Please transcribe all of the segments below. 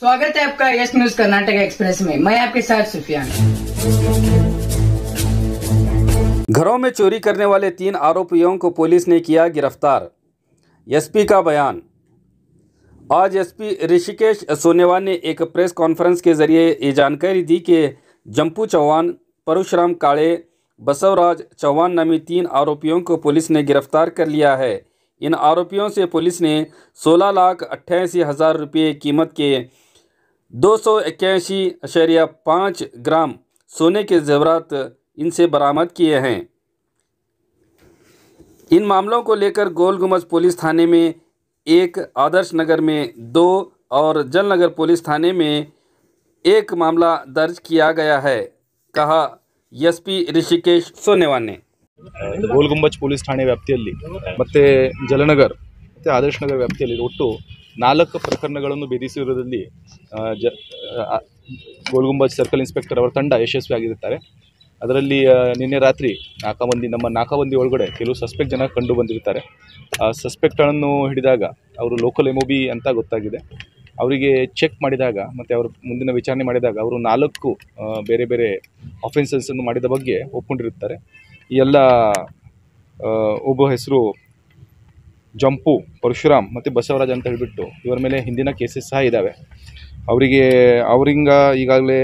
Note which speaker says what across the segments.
Speaker 1: स्वागत है आपका यस न्यूज कर्नाटक एक्सप्रेस में। मैं आपके साथ सुफियान।
Speaker 2: घरों में चोरी करने वाले 3 आरोपियों को पुलिस ने किया गिरफ्तार। एसपी का बयान। आज एसपी ऋषिकेश सोनेवाल ने एक प्रेस कॉन्फ्रेंस के जरिए ये जानकारी दी कि जंपू चौहान, परशुराम काळे, बसवराज चौहान नामी 3 आरोपियों को पुलिस ने गिरफ्तार कर लिया है। इन आरोपियों से पुलिस ने 16,88,000 रुपये कीमत के 281.5 ग्राम सोने के जेवरात इनसे बरामद किए हैं। इन मामलों को लेकर गोल गुम्बज पुलिस थाने में 1, आदर्श नगर में 2 और जलनगर पुलिस थाने में 1 मामला दर्ज किया गया है, कहा एसपी ऋषिकेश सोनेवाल ने।
Speaker 3: ಗೋಲ್ ಗುಂಬಜ್ ಪೊಲೀಸ್ ಠಾಣೆ ವ್ಯಾಪ್ತಿಯಲ್ಲಿ ಮತ್ತು ಜಲನಗರ್ ಮತ್ತು ಆದರ್ಶ ನಗರ ವ್ಯಾಪ್ತಿಯಲ್ಲಿ ಒಟ್ಟು 4 ಪ್ರಕರಣಗಳನ್ನು ಭೇದಿಸಿರುವುದರಲ್ಲಿ ಗೋಲ್ ಗುಂಬಜ್ ಸರ್ಕಲ್ ಇನ್ಸ್ಪೆಕ್ಟರ್ ಅವರ ತಂಡ ಯಶಸ್ವಿಯಾಗಿರುತ್ತಾರೆ. ಅದರಲ್ಲಿ ನಿನ್ನೆ ರಾತ್ರಿ ನಮ್ಮ ನಾಕಾಬಂದಿ ಒಳಗಡೆ ಕೆಲವು ಸಸ್ಪೆಕ್ಟ್ ಜನ ಕಂಡು ಬಂದಿರ್ತಾರೆ. ಆ ಸಸ್ಪೆಕ್ಟ್ಗಳನ್ನು ಹಿಡಿದಾಗ ಅವರು ಲೋಕಲ್ MOB ಅಂತ ಗೊತ್ತಾಗಿದೆ. ಅವರಿಗೆ ಚೆಕ್ ಮಾಡಿದಾಗ ಮತ್ತು ಅವರ ಮುಂದಿನ ವಿಚಾರಣೆ ಮಾಡಿದಾಗ ಅವರು 4 ಬೇರೆ ಬೇರೆ ಆಫೆನ್ಸಸ್ಸನ್ನು ಮಾಡಿದ ಬಗ್ಗೆ ಒಪ್ಕೊಂಡಿರುತ್ತಾರೆ. ಈ ಎಲ್ಲ ಒಬ್ಬ ಹೆಸರು ಜಂಪು, ಪರಶುರಾಮ್ ಮತ್ತು ಬಸವರಾಜ್ ಅಂತ ಹೇಳಿಬಿಟ್ಟು ಇವರ ಮೇಲೆ ಹಿಂದಿನ ಕೇಸಸ್ ಸಹ ಇದ್ದಾವೆ. ಅವರಿಂದ ಈಗಾಗಲೇ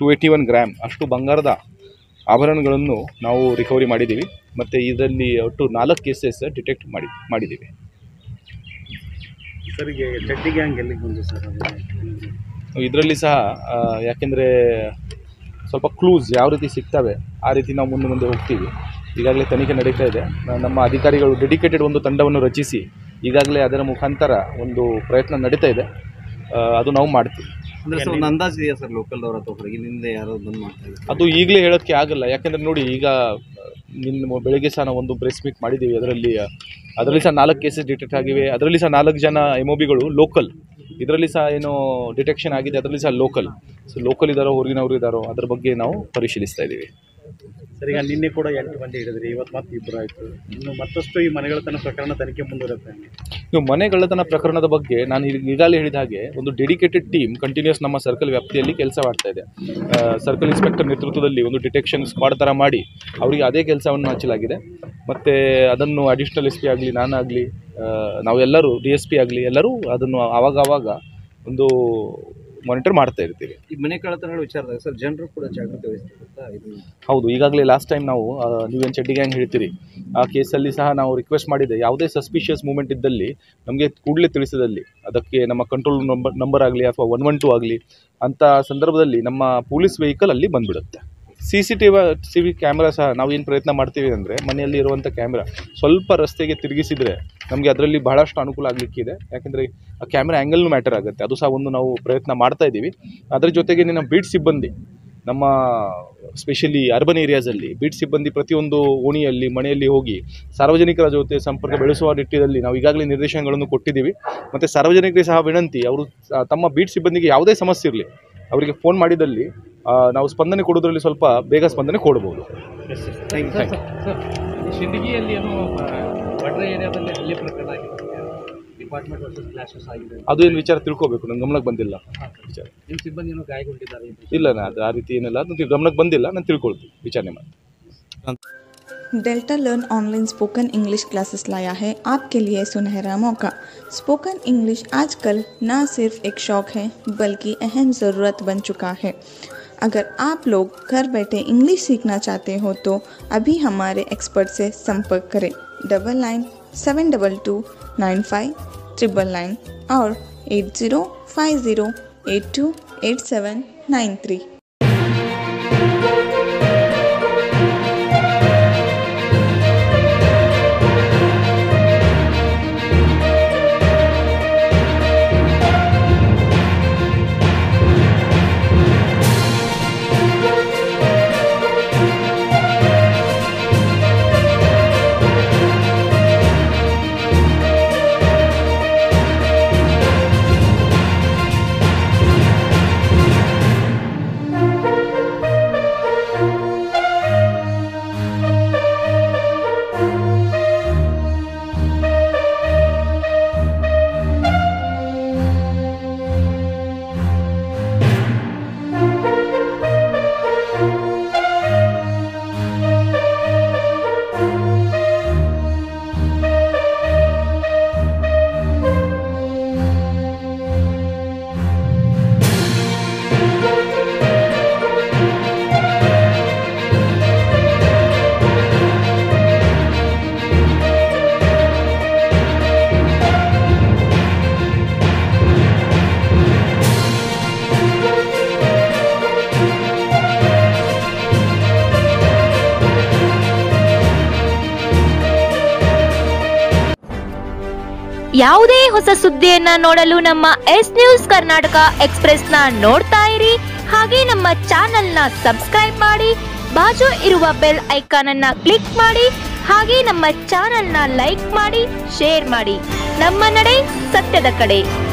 Speaker 3: 281 ಗ್ರಾಮ್ ಅಷ್ಟು ಬಂಗಾರದ ಆಭರಣಗಳನ್ನು ನಾವು ರಿಕವರಿ ಮಾಡಿದ್ದೀವಿ. ಮತ್ತು ಇದರಲ್ಲಿ ಒಟ್ಟು 4 ಕೇಸಸ್ ಡಿಟೆಕ್ಟ್ ಮಾಡಿದ್ದೀವಿ.
Speaker 4: ಸರಿಗೆ ಚಡ್ಡಿ ಗ್ಯಾಂಗ್ ಎಲ್ಲಿಗೆ ಬಂದು ಸರ್?
Speaker 3: ಇದರಲ್ಲಿ ಸಹ ಯಾಕೆಂದರೆ ಸ್ವಲ್ಪ ಕ್ಲೂಸ್ ಯಾವ ರೀತಿ ಸಿಗ್ತವೆ ಆ ರೀತಿ ನಾವು ಮುಂದೆ ಹೋಗ್ತೀವಿ. ಈಗಾಗಲೇ ತನಿಖೆ ನಡೀತಾ ಇದೆ. ನಮ್ಮ ಅಧಿಕಾರಿಗಳು ಡೆಡಿಕೇಟೆಡ್ ಒಂದು ತಂಡವನ್ನು ರಚಿಸಿ ಈಗಾಗಲೇ ಅದರ ಮುಖಾಂತರ ಒಂದು ಪ್ರಯತ್ನ ನಡೀತಾ ಇದೆ. ಅದು ನಾವು ಮಾಡ್ತೀವಿ.
Speaker 4: ಅಂದರೆ ಸರ್ ಒಂದು ಅಂದಾಜು ಇದೆಯಾ ಸರ್ ಲೋಕಲ್ದವ್ರ ಅಥವಾ ಹೊರಗಿನಿಂದ ಯಾರೋ ಬಂದು ಮಾಡ್ತಾ ಇದ್ದಾರೆ?
Speaker 3: ಅದು ಈಗಲೇ ಹೇಳೋಕ್ಕೆ ಆಗಲ್ಲ. ಯಾಕೆಂದರೆ ನೋಡಿ, ಈಗ ಬೆಳಗ್ಗೆ ಸಹ ನಾವು ಒಂದು ಪ್ರೆಸ್ ಮೀಟ್ ಮಾಡಿದ್ದೀವಿ. ಅದರಲ್ಲಿ ಸಹ 4 ಕೇಸಸ್ ಡಿಟೆಕ್ಟ್ ಆಗಿವೆ. ಅದರಲ್ಲಿ ಸಹ 4 ಜನ MOBಗಳು ಲೋಕಲ್. ಇದರಲ್ಲಿ ಸಹ ಏನು ಡಿಟೆಕ್ಷನ್ ಆಗಿದೆ, ಅದರಲ್ಲಿ ಸಹ ಲೋಕಲ್ ಇದ್ದಾರೋ ಹೊರಗಿನವರು ಇದ್ದಾರೋ ಅದರ ಬಗ್ಗೆ ನಾವು ಪರಿಶೀಲಿಸ್ತಾ ಇದ್ದೀವಿ.
Speaker 4: ಸರ್, ಈಗ ನಿನ್ನೆ ಕೂಡ 8 ಮಂದಿ ಹಿಡಿದ್ರಿ, ಇವತ್ತು ಮತ್ತೆ 2 ಆಯಿತು. ಇನ್ನು ಮತ್ತಷ್ಟು ಈ ಮನೆಗಳ್ಳತನ ಪ್ರಕರಣ ತನಿಖೆ ಮುಂದುವರುತ್ತೆ.
Speaker 3: ನೀವು ಮನೆಗಳ್ಳತನ ಪ್ರಕರಣದ ಬಗ್ಗೆ ನಾನು ಈಗಾಗಲೇ ಹೇಳಿದ ಹಾಗೆ ಒಂದು ಡೆಡಿಕೇಟೆಡ್ ಟೀಮ್ ಕಂಟಿನ್ಯೂಸ್ ನಮ್ಮ ಸರ್ಕಲ್ ವ್ಯಾಪ್ತಿಯಲ್ಲಿ ಕೆಲಸ ಮಾಡ್ತಾ ಇದೆ. ಸರ್ಕಲ್ ಇನ್ಸ್ಪೆಕ್ಟರ್ ನೇತೃತ್ವದಲ್ಲಿ ಒಂದು ಡಿಟೆಕ್ಷನ್ ಸ್ಕ್ವಾಡ್ ಥರ ಮಾಡಿ ಅವರಿಗೆ ಅದೇ ಕೆಲಸವನ್ನು ಹಚ್ಚಲಾಗಿದೆ. ಮತ್ತು ಅದನ್ನು ಅಡಿಷ್ನಲ್ SP ಆಗಲಿ, ನಾನಾಗಲಿ, ನಾವೆಲ್ಲರೂ DSP ಆಗಲಿ ಎಲ್ಲರೂ ಅದನ್ನು ಆವಾಗ ಒಂದು ಮಾನಿಟರ್ ಮಾಡ್ತಾ ಇರ್ತೀವಿ.
Speaker 4: ಈ ಮನೆ ಕಳ್ಳತನಗಳ ವಿಚಾರದಾಗ ಸರ್ ಜನರು ಕೂಡ ಜಾಗೃತಿ ವಹಿಸ್ತಾ ಇದು?
Speaker 3: ಹೌದು, ಈಗಾಗಲೇ ಲಾಸ್ಟ್ ಟೈಮ್ ನಾವು ನೀವೇನು ಚಡ್ಡಿ ಗ್ಯಾಂಗ್ ಹೇಳ್ತೀರಿ ಆ ಕೇಸಲ್ಲಿ ಸಹ ನಾವು ರಿಕ್ವೆಸ್ಟ್ ಮಾಡಿದೆ, ಯಾವುದೇ ಸಸ್ಪಿಷಿಯಸ್ ಮೂಮೆಂಟ್ ಇದ್ದಲ್ಲಿ ನಮಗೆ ಕೂಡಲೇ ತಿಳಿಸಿದಲ್ಲಿ ಅದಕ್ಕೆ ನಮ್ಮ ಕಂಟ್ರೋಲ್ ನಂಬರ್ ಆಗಲಿ ಅಥವಾ 112 ಆಗಲಿ ಅಂಥ ಸಂದರ್ಭದಲ್ಲಿ ನಮ್ಮ ಪೊಲೀಸ್ ವೆಹಿಕಲ್ ಅಲ್ಲಿ ಬಂದುಬಿಡುತ್ತೆ. CCTV ಕ್ಯಾಮ್ರಾ ಸಹ ನಾವು ಏನು ಪ್ರಯತ್ನ ಮಾಡ್ತೀವಿ ಅಂದರೆ ಮನೆಯಲ್ಲಿ ಇರುವಂಥ ಕ್ಯಾಮ್ರಾ ಸ್ವಲ್ಪ ರಸ್ತೆಗೆ ತಿರುಗಿಸಿದರೆ ನಮಗೆ ಅದರಲ್ಲಿ ಬಹಳಷ್ಟು ಅನುಕೂಲ ಆಗಲಿಕ್ಕಿದೆ. ಯಾಕೆಂದರೆ ಆ ಕ್ಯಾಮ್ರಾ ಆ್ಯಂಗಲ್ನು ಮ್ಯಾಟರ್ ಆಗುತ್ತೆ. ಅದು ಸಹ ಒಂದು ನಾವು ಪ್ರಯತ್ನ ಮಾಡ್ತಾ ಇದ್ದೀವಿ. ಅದರ ಜೊತೆಗೆ ನಮ್ಮ ಬೀಟ್ ಸಿಬ್ಬಂದಿ, ನಮ್ಮ ಸ್ಪೆಷಲಿ ಅರ್ಬನ್ ಏರಿಯಾಸಲ್ಲಿ ಬೀಟ್ ಸಿಬ್ಬಂದಿ ಪ್ರತಿಯೊಂದು ಓಣಿಯಲ್ಲಿ ಮನೆಯಲ್ಲಿ ಹೋಗಿ ಸಾರ್ವಜನಿಕರ ಜೊತೆ ಸಂಪರ್ಕ ಬೆಳೆಸುವ ನಿಟ್ಟಿನಲ್ಲಿ ನಾವು ಈಗಾಗಲೇ ನಿರ್ದೇಶನಗಳನ್ನು ಕೊಟ್ಟಿದ್ದೀವಿ. ಮತ್ತು ಸಾರ್ವಜನಿಕರಿಗೆ ಸಹ ವಿನಂತಿ, ಅವರು ತಮ್ಮ ಬೀಟ್ ಸಿಬ್ಬಂದಿಗೆ ಯಾವುದೇ ಸಮಸ್ಯೆ ಇರಲಿ ಅವರಿಗೆ ಫೋನ್ ಮಾಡಿದಲ್ಲಿ ನಾವು ಸ್ಪಂದನೆ ಕೊಡೋದ್ರಲ್ಲಿ ಸ್ವಲ್ಪ ಬೇಗ ಸ್ಪಂದನೆ ಕೊಡ್ಬೋದು.
Speaker 4: ಶಿಂದಗಿಯಲ್ಲಿ ಏನೋ ವಡ್ರ ಏರಿಯಾದಲ್ಲಿ ಹಲ್ಲೆ ಪ್ರಕರಣ ಆಗಿದೆ, ಡಿಪಾರ್ಟ್ಮೆಂಟ್ ವರ್ಸಸ್ ಕ್ಲಾಶಸ್ ಆಗಿದೆ.
Speaker 3: ಅದು ಏನು ವಿಚಾರ ತಿಳ್ಕೋಬೇಕು, ನನ್ನ ಗಮನಕ್ಕೆ ಬಂದಿಲ್ಲ ವಿಚಾರ.
Speaker 4: ನಿಮ್ಮ ಸಿಬ್ಬಂದಿ ಏನೋ ಗಾಯಗೊಂಡಿದ್ದಾರೆ?
Speaker 3: ಇಲ್ಲ, ಅದು ಆ ರೀತಿ ಏನಿಲ್ಲ, ಅದು ಗಮನಕ್ಕೆ ಬಂದಿಲ್ಲ. ನಾನು ತಿಳ್ಕೊಳ್ತೀನಿ, ವಿಚಾರಣೆ ಮಾಡಿ.
Speaker 5: Delta learn online spoken English classes लाया है आपके लिए सुनहरा मौका। स्पोकन इंग्लिश आजकल न सिर्फ एक शौक है बल्कि अहम ज़रूरत बन चुका है। अगर आप लोग घर बैठे इंग्लिश सीखना चाहते हो तो अभी हमारे एक्सपर्ट से संपर्क करें 9972295999 और 8050828793।
Speaker 6: ಯಾವುದೇ ಹೊಸ ಸುದ್ದಿಯನ್ನ ನೋಡಲು ನಮ್ಮ ಎಸ್ ನ್ಯೂಸ್ ಕರ್ನಾಟಕ ಎಕ್ಸ್‌ಪ್ರೆಸ್ನ ನೋಡ್ತಾ ಇರಿ. ಹಾಗೆ ನಮ್ಮ ಚಾನೆಲ್ನ ಸಬ್ಸ್ಕ್ರೈಬ್ ಮಾಡಿ, ಬಾಜು ಇರುವ ಬೆಲ್ ಐಕಾನ್ ಅನ್ನ ಕ್ಲಿಕ್ ಮಾಡಿ. ಹಾಗೆ ನಮ್ಮ ಚಾನೆಲ್ನ ಲೈಕ್ ಮಾಡಿ, ಶೇರ್ ಮಾಡಿ. ನಮ್ಮ ನಡೆ ಸತ್ಯದ ಕಡೆ.